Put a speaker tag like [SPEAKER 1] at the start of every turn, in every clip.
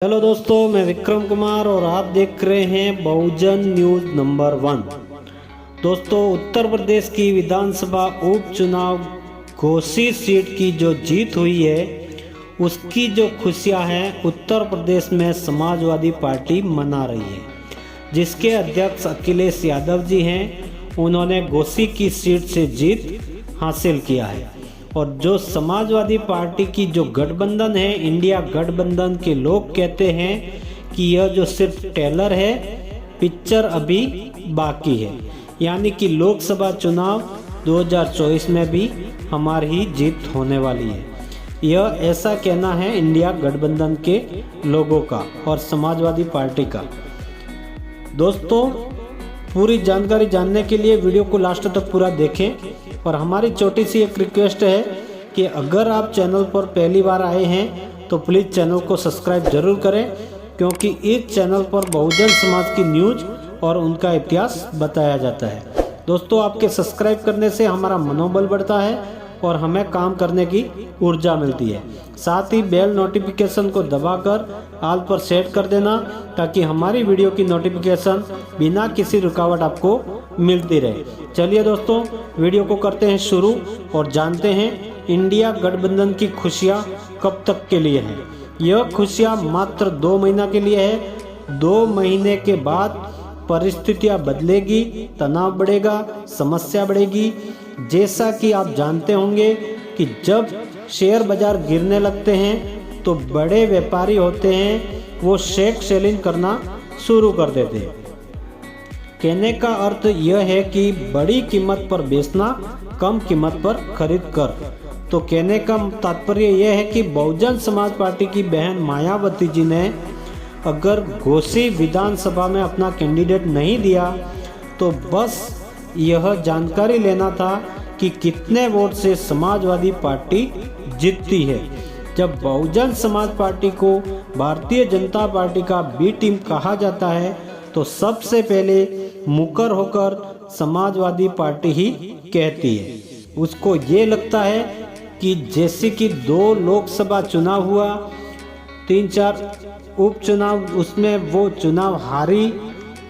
[SPEAKER 1] Hello दोस्तों, मैं विक्रम कुमार और आप देख रहे हैं बहुजन न्यूज़ नंबर 1। दोस्तों, उत्तर प्रदेश की विधानसभा उपचुनाव घोसी सीट की जो जीत हुई है उसकी जो खुशियां हैं उत्तर प्रदेश में समाजवादी पार्टी मना रही है, जिसके अध्यक्ष अखिलेश यादव जी हैं। उन्होंने घोसी की सीट से जीत हासिल किया है और जो समाजवादी पार्टी की जो गठबंधन है, इंडिया गठबंधन के लोग कहते हैं कि यह जो सिर्फ ट्रेलर है, पिक्चर अभी बाकी है। यानी कि लोकसभा चुनाव 2024 में भी हमारी ही जीत होने वाली है। यह ऐसा कहना है इंडिया गठबंधन के लोगों का और समाजवादी पार्टी का। दोस्तों, पूरी जानकारी जानने के लिए वीडियो को लास्ट तक पूरा देखें और हमारी छोटी सी एक रिक्वेस्ट है कि अगर आप चैनल पर पहली बार आए हैं तो प्लीज़ चैनल को सब्सक्राइब जरूर करें, क्योंकि इस चैनल पर बहुजन समाज की न्यूज़ और उनका इतिहास बताया जाता है। दोस्तों, आपके सब्सक्राइब करने से हमारा मनोबल बढ़ता है और हमें काम करने की ऊर्जा मिलती है। साथ ही बेल नोटिफिकेशन को दबाकर ऑल पर सेट कर देना, ताकि हमारी वीडियो की नोटिफिकेशन बिना किसी रुकावट आपको मिलती रहे। चलिए दोस्तों, वीडियो को करते हैं शुरू और जानते हैं इंडिया गठबंधन की खुशियां कब तक के लिए हैं। यह खुशियां मात्र 2 महीना के लिए है। 2 महीने के बाद परिस्थितियां बदलेगी, तनाव बढ़ेगा, समस्या बढ़ेगी। जैसा कि आप जानते होंगे कि जब शेयर बाजार गिरने लगते हैं तो बड़े व्यापारी होते हैं, वो शेयर सेलिंग करना शुरू कर देते हैं। कहने का अर्थ यह है कि बड़ी कीमत पर बेचना, कम कीमत पर खरीद कर। तो कहने का तात्पर्य यह है कि बहुजन समाज पार्टी की बहन मायावती जी ने अगर घोसी विधानसभा में अपना कैंडिडेट नहीं दिया तो बस यह जानकारी लेना था कि कितने वोट से समाजवादी पार्टी जीतती है। जब बहुजन समाज पार्टी को भारतीय जनता पार्टी का बी टीम कहा जाता है तो सबसे पहले मुकर होकर समाजवादी पार्टी ही कहती है। उसको ये लगता है कि जैसे कि 2 लोकसभा चुनाव हुआ, 3-4 उपचुनाव, उसमें वो चुनाव हारी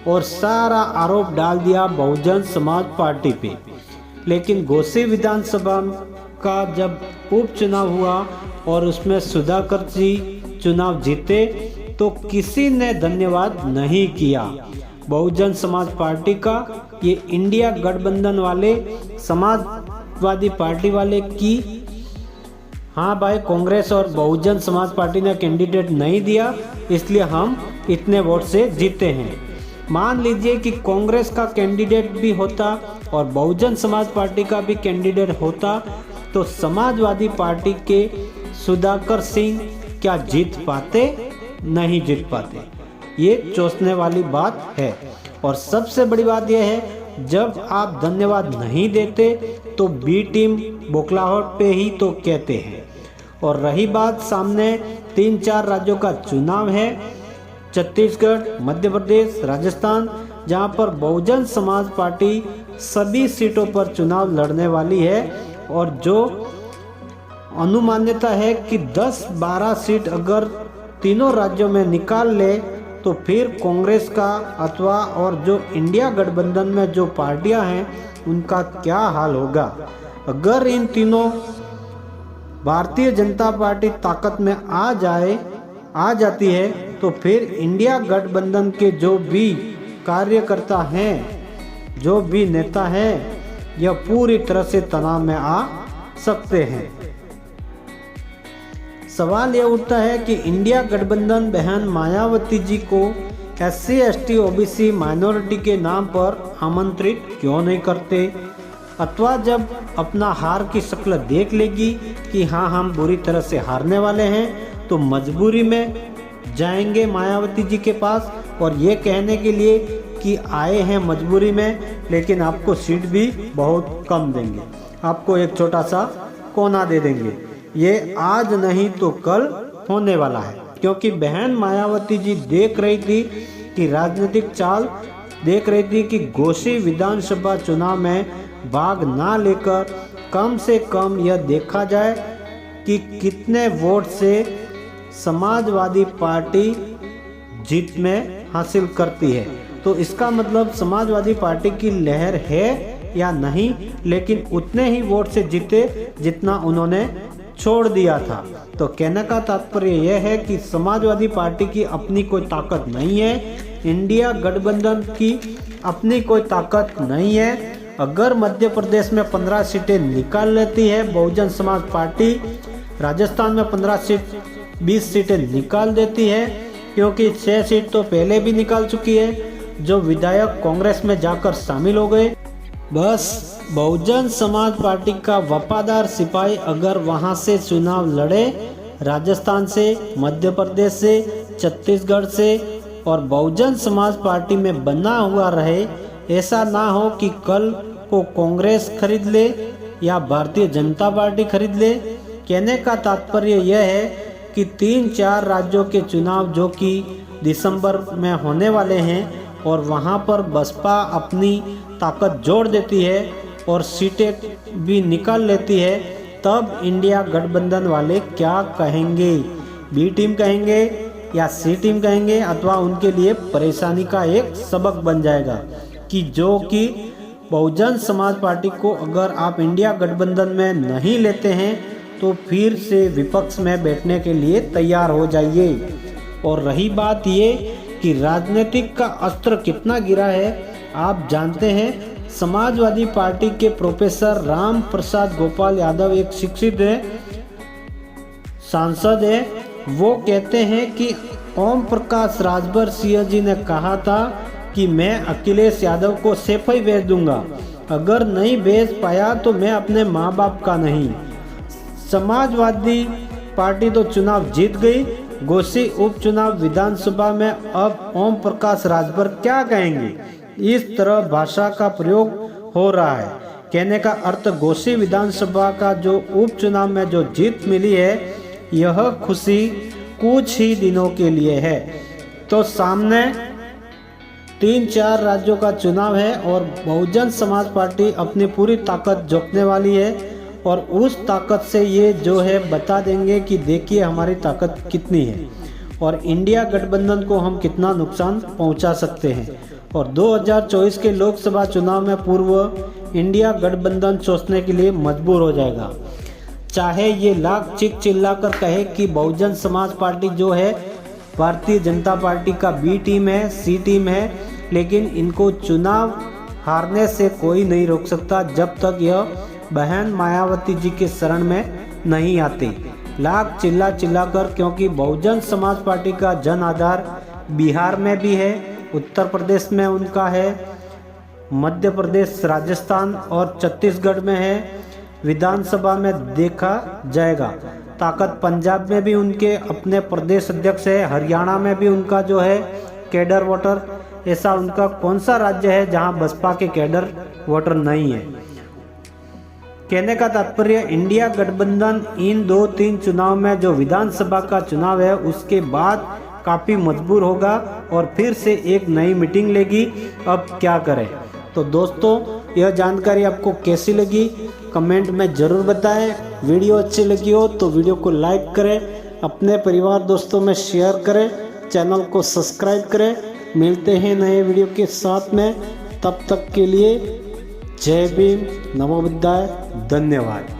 [SPEAKER 1] और सारा आरोप डाल दिया बहुजन समाज पार्टी पे। लेकिन घोसी विधानसभा का जब उपचुनाव हुआ और उसमें सुधाकर जी चुनाव जीते तो किसी ने धन्यवाद नहीं किया बहुजन समाज पार्टी का। ये इंडिया गठबंधन वाले, समाजवादी पार्टी वाले की हाँ भाई, कांग्रेस और बहुजन समाज पार्टी ने कैंडिडेट नहीं दिया, इसलिए हम इतने वोट से जीते हैं। मान लीजिए कि कांग्रेस का कैंडिडेट भी होता और बहुजन समाज पार्टी का भी कैंडिडेट होता तो समाजवादी पार्टी के सुधाकर सिंह क्या जीत पाते? नहीं जीत पाते। ये सोचने वाली बात है। और सबसे बड़ी बात यह है, जब आप धन्यवाद नहीं देते तो बी टीम बौखलाहट पे ही तो कहते हैं। और रही बात, सामने 3-4 राज्यों का चुनाव है, छत्तीसगढ़, मध्य प्रदेश, राजस्थान, जहां पर बहुजन समाज पार्टी सभी सीटों पर चुनाव लड़ने वाली है और जो अनुमान्यता है कि 10-12 सीट अगर तीनों राज्यों में निकाल ले तो फिर कांग्रेस का अथवा और जो इंडिया गठबंधन में जो पार्टियां हैं उनका क्या हाल होगा। अगर इन तीनों भारतीय जनता पार्टी ताकत में आ जाती है तो फिर इंडिया गठबंधन के जो भी कार्यकर्ता हैं, जो भी नेता हैं, यह पूरी तरह से तनाव में आ सकते हैं। सवाल यह उठता है कि इंडिया गठबंधन बहन मायावती जी को SC, ST, OBC माइनॉरिटी के नाम पर आमंत्रित क्यों नहीं करते, अथवा जब अपना हार की शक्ल देख लेगी कि हाँ हम बुरी तरह से हारने वाले हैं तो मजबूरी में जाएंगे मायावती जी के पास और ये कहने के लिए कि आए हैं मजबूरी में, लेकिन आपको सीट भी बहुत कम देंगे, आपको एक छोटा सा कोना दे देंगे। ये आज नहीं तो कल होने वाला है, क्योंकि बहन मायावती जी देख रही थी कि राजनीतिक चाल देख रही थी कि घोसी विधानसभा चुनाव में भाग ना लेकर कम से कम यह देखा जाए कि कितने वोट से समाजवादी पार्टी जीत में हासिल करती है। तो इसका मतलब समाजवादी पार्टी की लहर है या नहीं, लेकिन उतने ही वोट से जीते जितना उन्होंने छोड़ दिया था। तो कहने का तात्पर्य यह है कि समाजवादी पार्टी की अपनी कोई ताकत नहीं है, इंडिया गठबंधन की अपनी कोई ताकत नहीं है। अगर मध्य प्रदेश में 15 सीटें निकाल लेती है बहुजन समाज पार्टी, राजस्थान में 20 सीटें निकाल देती है, क्योंकि 6 सीट तो पहले भी निकाल चुकी है जो विधायक कांग्रेस में जाकर शामिल हो गए। बस बहुजन समाज पार्टी का वफादार सिपाही अगर वहां से चुनाव लड़े, राजस्थान से, मध्य प्रदेश से, छत्तीसगढ़ से, और बहुजन समाज पार्टी में बना हुआ रहे, ऐसा ना हो कि कल को कांग्रेस खरीद ले या भारतीय जनता पार्टी खरीद ले। कहने का तात्पर्य यह है कि 3-4 राज्यों के चुनाव जो कि दिसंबर में होने वाले हैं और वहां पर बसपा अपनी ताकत जोड़ देती है और सीटें भी निकाल लेती है, तब इंडिया गठबंधन वाले क्या कहेंगे? बी टीम कहेंगे या सी टीम कहेंगे, अथवा उनके लिए परेशानी का एक सबक बन जाएगा कि जो कि बहुजन समाज पार्टी को अगर आप इंडिया गठबंधन में नहीं लेते हैं तो फिर से विपक्ष में बैठने के लिए तैयार हो जाइए। और रही बात ये कि राजनीतिक का अस्त्र कितना गिरा है, आप जानते हैं। समाजवादी पार्टी के प्रोफेसर राम प्रसाद गोपाल यादव एक शिक्षित सांसद है, वो कहते हैं कि ओम प्रकाश राजभर सिंह जी ने कहा था कि मैं अखिलेश यादव को सेफई भेज दूंगा, अगर नहीं भेज पाया तो मैं अपने माँ बाप का नहीं। समाजवादी पार्टी तो चुनाव जीत गई, घोसी उपचुनाव विधानसभा में अब ओम प्रकाश राजभर क्या कहेंगे? इस तरह भाषा का प्रयोग हो रहा है। कहने का अर्थ घोसी विधानसभा का जो उपचुनाव में जो जीत मिली है, यह खुशी कुछ ही दिनों के लिए है। तो सामने 3-4 राज्यों का चुनाव है और बहुजन समाज पार्टी अपनी पूरी ताकत झोंकने वाली है और उस ताकत से ये जो है बता देंगे कि देखिए हमारी ताकत कितनी है और इंडिया गठबंधन को हम कितना नुकसान पहुंचा सकते हैं। और 2024 के लोकसभा चुनाव में पूर्व इंडिया गठबंधन सोचने के लिए मजबूर हो जाएगा। चाहे ये लाख चीख चिल्लाकर कहे कि बहुजन समाज पार्टी जो है भारतीय जनता पार्टी का बी टीम है, सी टीम है, लेकिन इनको चुनाव हारने से कोई नहीं रोक सकता जब तक यह बहन मायावती जी के शरण में नहीं आती। लाख चिल्ला कर, क्योंकि बहुजन समाज पार्टी का जन आधार बिहार में भी है, उत्तर प्रदेश में उनका है, मध्य प्रदेश, राजस्थान और छत्तीसगढ़ में है। विधानसभा में देखा जाएगा ताकत पंजाब में भी उनके अपने प्रदेश अध्यक्ष है, हरियाणा में भी उनका जो है कैडर वोटर, ऐसा उनका कौन सा राज्य है जहां बसपा के कैडर वोटर नहीं है? कहने का तात्पर्य इंडिया गठबंधन इन 2-3 चुनाव में जो विधानसभा का चुनाव है उसके बाद काफ़ी मजबूर होगा और फिर से एक नई मीटिंग लेगी, अब क्या करें। तो दोस्तों यह जानकारी आपको कैसी लगी कमेंट में ज़रूर बताएं। वीडियो अच्छी लगी हो तो वीडियो को लाइक करें, अपने परिवार दोस्तों में शेयर करें, चैनल को सब्सक्राइब करें। मिलते हैं नए वीडियो के साथ में, तब तक के लिए जय भीम, नमो बुद्धाय, धन्यवाद।